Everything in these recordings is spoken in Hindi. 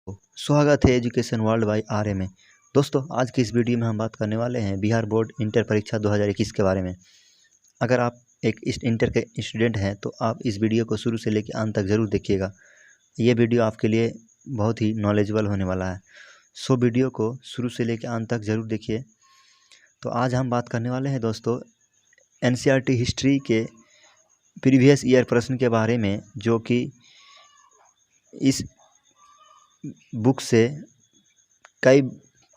स्वागत है एजुकेशन वर्ल्ड बाय आर में। दोस्तों, आज की इस वीडियो में हम बात करने वाले हैं बिहार बोर्ड इंटर परीक्षा 2021 के बारे में। अगर आप एक इंटर के स्टूडेंट हैं तो आप इस वीडियो को शुरू से लेकर अंत तक ज़रूर देखिएगा। ये वीडियो आपके लिए बहुत ही नॉलेजेबल होने वाला है, सो वीडियो को शुरू से लेकर अंत तक ज़रूर देखिए। तो आज हम बात करने वाले हैं दोस्तों NCERT हिस्ट्री के प्रीवियस ईयर प्रश्न के बारे में, जो कि इस बुक से कई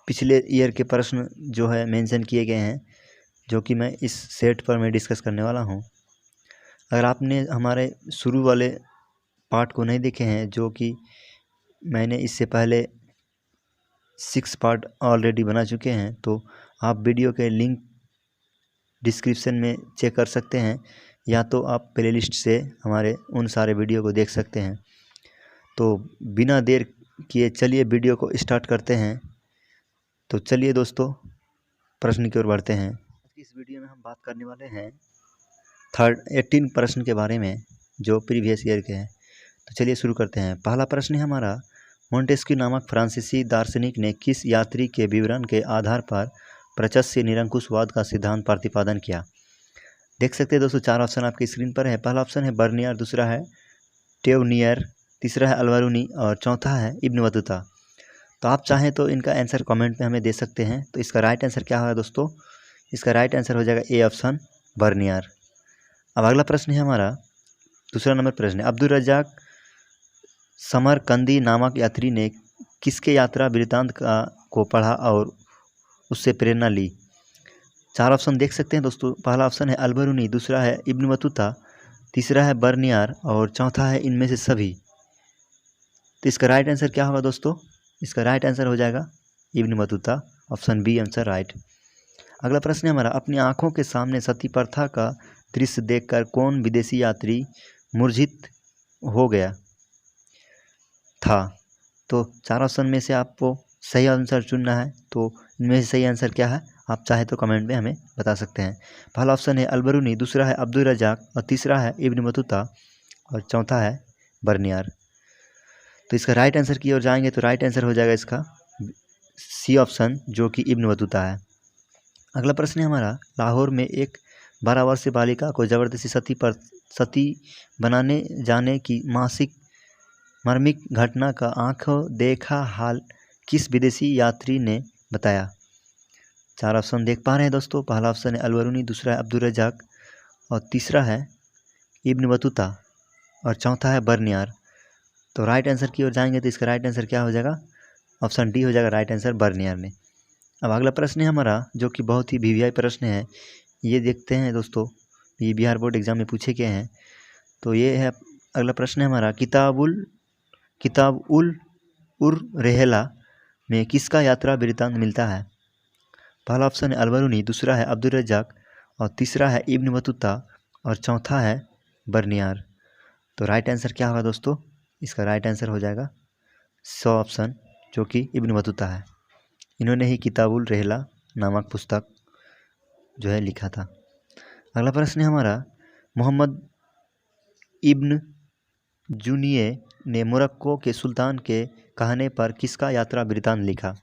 पिछले ईयर के प्रश्न जो है मेंशन किए गए हैं, जो कि मैं इस सेट पर मैं डिस्कस करने वाला हूं। अगर आपने हमारे शुरू वाले पार्ट को नहीं देखे हैं, जो कि मैंने इससे पहले 6 पार्ट ऑलरेडी बना चुके हैं, तो आप वीडियो के लिंक डिस्क्रिप्शन में चेक कर सकते हैं, या तो आप प्लेलिस्ट से हमारे उन सारे वीडियो को देख सकते हैं। तो बिना देर किए चलिए वीडियो को स्टार्ट करते हैं। तो चलिए दोस्तों, प्रश्न की ओर बढ़ते हैं। इस वीडियो में हम बात करने वाले हैं 18 प्रश्न के बारे में, जो प्रीवियस ईयर के हैं। तो चलिए शुरू करते हैं। पहला प्रश्न है हमारा, मोंटेस्क्यू नामक फ्रांसीसी दार्शनिक ने किस यात्री के विवरण के आधार पर प्रचस्य निरंकुशवाद का सिद्धांत प्रतिपादन किया? देख सकते हैं दोस्तों, 4 ऑप्शन आपकी स्क्रीन पर है। पहला ऑप्शन है बर्नियर, दूसरा है टेवनियर, तीसरा है अल्बरूनी और चौथा है इब्न बतूता। तो आप चाहें तो इनका आंसर कमेंट में हमें दे सकते हैं। तो इसका राइट आंसर क्या होगा दोस्तों? इसका राइट आंसर हो जाएगा ए ऑप्शन, बर्नियर। अब अगला प्रश्न है हमारा, दूसरा नंबर प्रश्न है, अब्दुल रज्जाक समरकंदी नामक यात्री ने किसके यात्रा वृत्तांत को पढ़ा और उससे प्रेरणा ली? 4 ऑप्शन देख सकते हैं दोस्तों। पहला ऑप्शन है अल्बरूनी, दूसरा है इब्न बतूता, तीसरा है बर्नियर और चौथा है इनमें से सभी। तो इसका राइट आंसर क्या होगा दोस्तों? इसका राइट आंसर हो जाएगा Ibn Battuta, option B answer right. अगला प्रश्न है हमारा, अपनी आंखों के सामने सती प्रथा का दृश्य देखकर कौन विदेशी यात्री मूर्छित हो गया था? तो 4 ऑप्शन में से आपको सही आंसर चुनना है। तो इनमें से सही आंसर क्या है, आप चाहे तो कमेंट में हमें बता सकते हैं। पहला ऑप्शन है अल्बरूनी, दूसरा है अब्दुल रज्जाक और तीसरा है इब्न बतूता और चौथा है बर्नियर। तो इसका राइट आंसर की ओर जाएंगे तो राइट आंसर हो जाएगा इसका सी ऑप्शन, जो कि इब्न बतूता है। अगला प्रश्न है हमारा, लाहौर में एक 12 वर्षीय बालिका को जबरदस्ती सती बनाने जाने की मासिक मर्मिक घटना का आंखों देखा हाल किस विदेशी यात्री ने बताया? 4 ऑप्शन देख पा रहे हैं दोस्तों। पहला ऑप्शन है अल्बरूनी, दूसरा है अब्दुल रज्जाक और तीसरा है इब्न बतूता और चौथा है बर्नियर। तो राइट आंसर की ओर जाएंगे तो इसका राइट आंसर क्या हो जाएगा? ऑप्शन डी हो जाएगा राइट आंसर, बर्नियर ने। अब अगला प्रश्न है हमारा, जो कि बहुत ही वीवीआई प्रश्न है। ये देखते हैं दोस्तों, ये बिहार बोर्ड एग्जाम में पूछे गए हैं। तो ये है अगला प्रश्न है हमारा, किताब उल उर रेहला में किसका यात्रा वृत्तांत मिलता है? पहला ऑप्शन है अल्बरूनी, दूसरा है अब्दुल रज्जाक और तीसरा है इब्न बतूता और चौथा है बर्नियर। तो राइट आंसर क्या होगा दोस्तों? इसका राइट आंसर हो जाएगा 100 ऑप्शन, जो कि इब्न बतूता है। इन्होंने ही किताबुल रेहला नामक पुस्तक जो है लिखा था। अगला प्रश्न है हमारा, मोहम्मद इब्न जूनिये ने मोरक्को के सुल्तान के कहने पर किसका यात्रा वृत्तांत लिखा?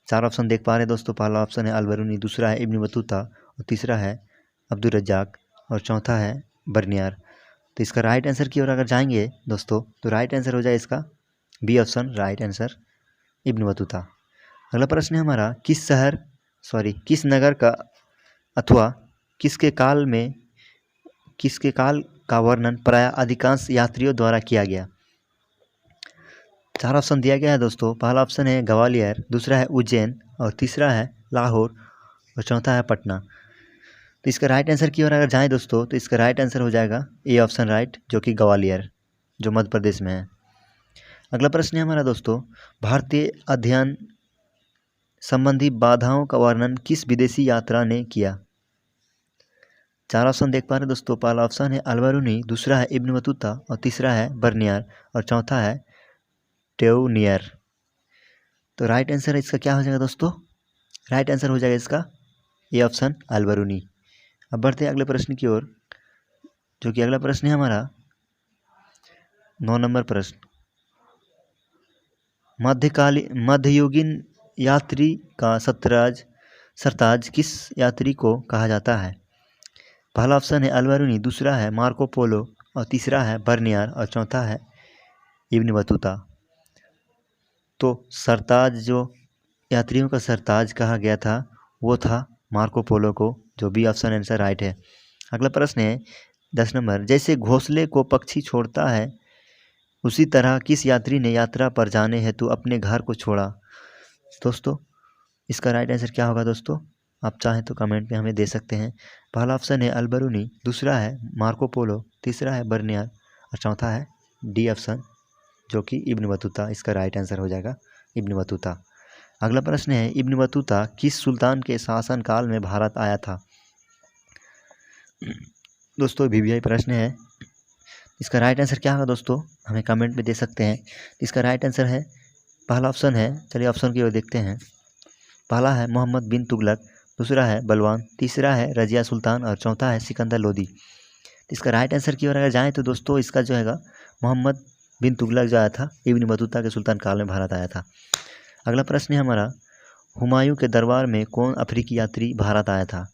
4 ऑप्शन देख पा रहे हैं दोस्तों। पहला ऑप्शन है अल्बरूनी, दूसरा है इब्न बतूता और तीसरा है अब्दुल रज्जाक और चौथा है बर्नियर। तो इसका राइट आंसर की ओर अगर जाएंगे दोस्तों तो राइट आंसर हो जाए इसका B option, right answer Ibn Battuta. अगला प्रश्न है हमारा, किस नगर का अथवा किसके काल का वर्णन प्रायः अधिकांश यात्रियों द्वारा किया गया? 4 ऑप्शन दिया गया है दोस्तों। पहला ऑप्शन है ग्वालियर, दूसरा है उज्जैन और तीसरा है लाहौर और चौथा है पटना। तो इसका राइट आंसर की ओर अगर जाएं दोस्तों तो इसका राइट आंसर हो जाएगा ए ऑप्शन राइट, जो कि ग्वालियर, जो मध्य प्रदेश में है। अगला प्रश्न है हमारा दोस्तों, भारतीय अध्ययन संबंधी बाधाओं का वर्णन किस विदेशी यात्रा ने किया? 4 ऑप्शन देख पा रहे हैं दोस्तों। पहला ऑप्शन है अल्बरूनी, दूसरा है इब्न बतूता और तीसरा है बर्नियर और चौथा है टेवनियर। तो राइट आंसर इसका क्या हो जाएगा दोस्तों? राइट आंसर हो जाएगा इसका ए ऑप्शन, अल्बरूनी। अब बढ़ते हैं अगले प्रश्न की ओर, जो कि अगला प्रश्न है हमारा 9 नंबर प्रश्न। मध्ययुगीन यात्री का सरताज किस यात्री को कहा जाता है? पहला ऑप्शन है अल्बरूनी, दूसरा है मार्को पोलो और तीसरा है बर्नियर और चौथा है इब्न बतूता। तो सरताज जो यात्रियों का सरताज कहा गया था वो था मार्को पोलो को, जो बी ऑप्शन आंसर राइट है। अगला प्रश्न है 10 नंबर, जैसे घोंसले को पक्षी छोड़ता है उसी तरह किस यात्री ने यात्रा पर जाने हेतु अपने घर को छोड़ा? दोस्तों इसका राइट आंसर क्या होगा दोस्तों? आप चाहें तो कमेंट में हमें दे सकते हैं। पहला ऑप्शन है अल्बरूनी, दूसरा है मार्को पोलो, तीसरा है बर्नियर और चौथा है डी ऑप्शन जो कि इब्न बतूता। इसका राइट आंसर हो जाएगा इब्न बतूता। अगला प्रश्न है इब्न बतूता किस सुल्तान के शासनकाल में भारत आया था? दोस्तों वीवीआई प्रश्न है, इसका राइट आंसर क्या होगा दोस्तों? हमें कमेंट में दे सकते हैं। इसका राइट आंसर है पहला ऑप्शन है, चलिए ऑप्शन की ओर देखते हैं। पहला है मोहम्मद बिन तुगलक, दूसरा है बलवान, तीसरा है रजिया सुल्तान और चौथा है सिकंदर लोदी। इसका राइट आंसर की ओर अगर जाएँ तो दोस्तों इसका जो है मोहम्मद बिन तुगलक जो आया था इब्न बतूता के सुल्तान काल में भारत आया था। अगला प्रश्न है हमारा, हुमायूं के दरबार में कौन अफ्रीकी यात्री भारत आया था?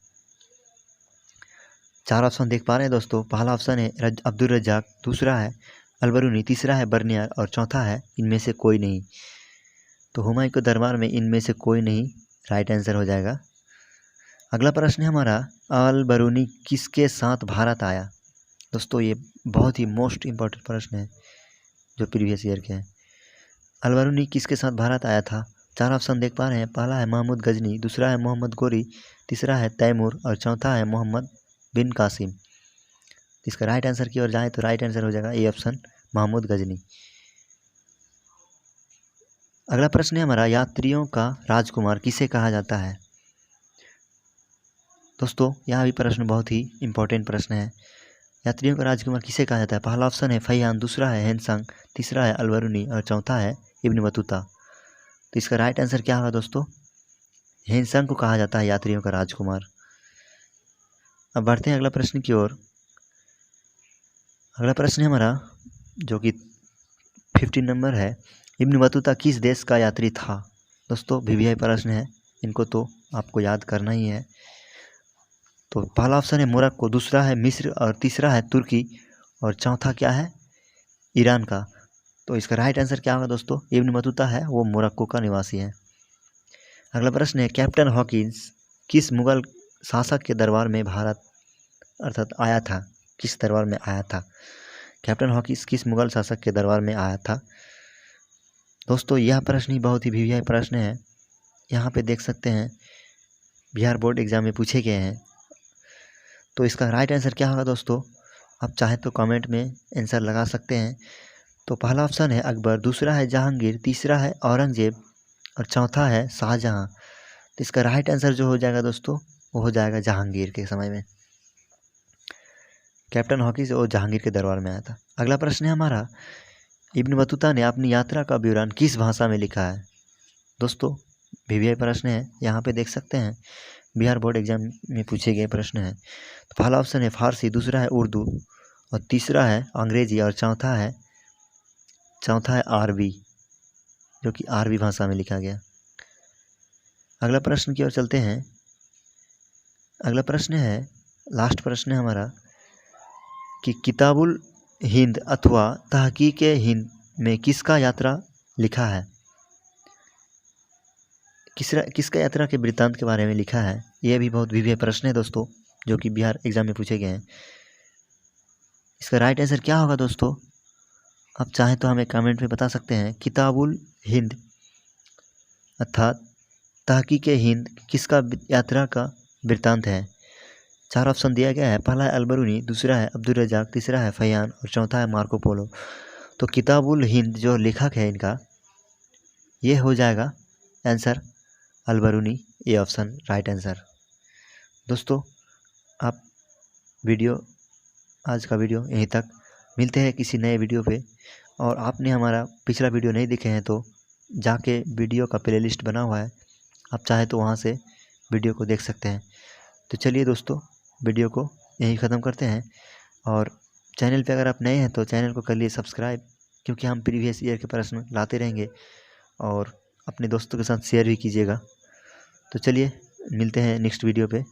4 ऑप्शन देख पा रहे हैं दोस्तों। पहला ऑप्शन है अब्दुल रज्जाक, दूसरा है अल्बरूनी, तीसरा है बर्नियर और चौथा है इनमें से कोई नहीं। तो हुमायूं के दरबार में इनमें से कोई नहीं राइट आंसर हो जाएगा। अगला प्रश्न है हमारा, अल-बरूनी किसके साथ भारत आया? दोस्तों ये बहुत ही मोस्ट इम्पॉर्टेंट प्रश्न है जो प्रीवियस ईयर के हैं। अल-बरूनी किसके साथ भारत आया था? 4 ऑप्शन देख पा रहे हैं। पहला है महमूद गजनी, दूसरा है मोहम्मद गोरी, तीसरा है तैमूर और चौथा है मोहम्मद बिन कासिम। इसका राइट आंसर की ओर जाए तो राइट आंसर हो जाएगा ए ऑप्शन महमूद गजनी। अगला प्रश्न है हमारा, यात्रियों का राजकुमार किसे कहा जाता है? दोस्तों यह भी प्रश्न बहुत ही इंपॉर्टेंट प्रश्न है। यात्रियों का राजकुमार किसे कहा जाता है? पहला ऑप्शन है फैयान, दूसरा है हैंसंग, तीसरा है अल-बरूनी और चौथा है इब्न बतूता। तो इसका राइट आंसर क्या होगा दोस्तों? हैंसंग को कहा जाता है यात्रियों का राजकुमार। अब बढ़ते हैं अगला प्रश्न की ओर। अगला प्रश्न है हमारा जो कि 15 नंबर है, इब्न बतूता किस देश का यात्री था? दोस्तों वीवीआई प्रश्न है, इनको तो आपको याद करना ही है। तो पहला ऑप्शन है मोरक्को, दूसरा है मिस्र और तीसरा है तुर्की और चौथा क्या है? ईरान का। तो इसका राइट आंसर क्या होगा दोस्तों? इब्न बतूता है वो मोरक्को का निवासी है। अगला प्रश्न है, कैप्टन हॉकिंस किस मुगल शासक के दरबार में भारत अर्थात आया था? किस दरबार में आया था? कैप्टन हॉकिंस किस मुगल शासक के दरबार में आया था? दोस्तों यह प्रश्न ही बहुत ही वीवीआई प्रश्न है। यहाँ पे देख सकते हैं बिहार बोर्ड एग्जाम में पूछे गए हैं। तो इसका राइट आंसर क्या होगा दोस्तों? आप चाहे तो कमेंट में आंसर लगा सकते हैं। तो पहला ऑप्शन है अकबर, दूसरा है जहांगीर, तीसरा है औरंगजेब और चौथा है शाहजहां। तो इसका राइट आंसर जो हो जाएगा दोस्तों वो हो जाएगा जहांगीर के समय में। कैप्टन हॉकिंस वो जहांगीर के दरबार में आया था। अगला प्रश्न है हमारा, इब्न बतूता ने अपनी यात्रा का विवरण किस भाषा में लिखा है? दोस्तों वीवीआई प्रश्न है, यहाँ पे देख सकते हैं बिहार बोर्ड एग्जाम में पूछे गए प्रश्न है। तो पहला ऑप्शन है फारसी, दूसरा है उर्दू और तीसरा है अंग्रेजी और चौथा है अरबी, जो कि अरबी भाषा में लिखा गया। अगला प्रश्न की ओर चलते हैं। अगला प्रश्न है, लास्ट प्रश्न है हमारा कि किताबुल हिंद अथवा तहकीक हिंद में किसका यात्रा लिखा है? किसका यात्रा के वृत्तांत के बारे में लिखा है? यह भी बहुत वीवीआई प्रश्न है दोस्तों जो कि बिहार एग्जाम में पूछे गए हैं। इसका राइट आंसर क्या होगा दोस्तों? आप चाहें तो हमें कमेंट में बता सकते हैं। किताबुल हिंद अर्थात तहकीक हिंद किसका यात्रा का वृत्तांत है? 4 ऑप्शन दिया गया है। पहला है अल-बरूनी, दूसरा है अब्दुल रज्जाक, तीसरा है फैयान और चौथा है मार्को पोलो। तो किताबुल हिंद जो लेखक है इनका ये हो जाएगा आंसर अल-बरूनी, ये ऑप्शन राइट आंसर। दोस्तों आप आज का वीडियो यहीं तक, मिलते हैं किसी नए वीडियो पे। और आपने हमारा पिछला वीडियो नहीं देखे हैं तो जाके वीडियो का प्लेलिस्ट बना हुआ है, आप चाहे तो वहाँ से वीडियो को देख सकते हैं। तो चलिए दोस्तों वीडियो को यहीं ख़त्म करते हैं। और चैनल पे अगर आप नए हैं तो चैनल को कर लिए सब्सक्राइब, क्योंकि हम प्रीवियस ईयर के प्रश्न लाते रहेंगे और अपने दोस्तों के साथ शेयर भी कीजिएगा। तो चलिए मिलते हैं नेक्स्ट वीडियो पे।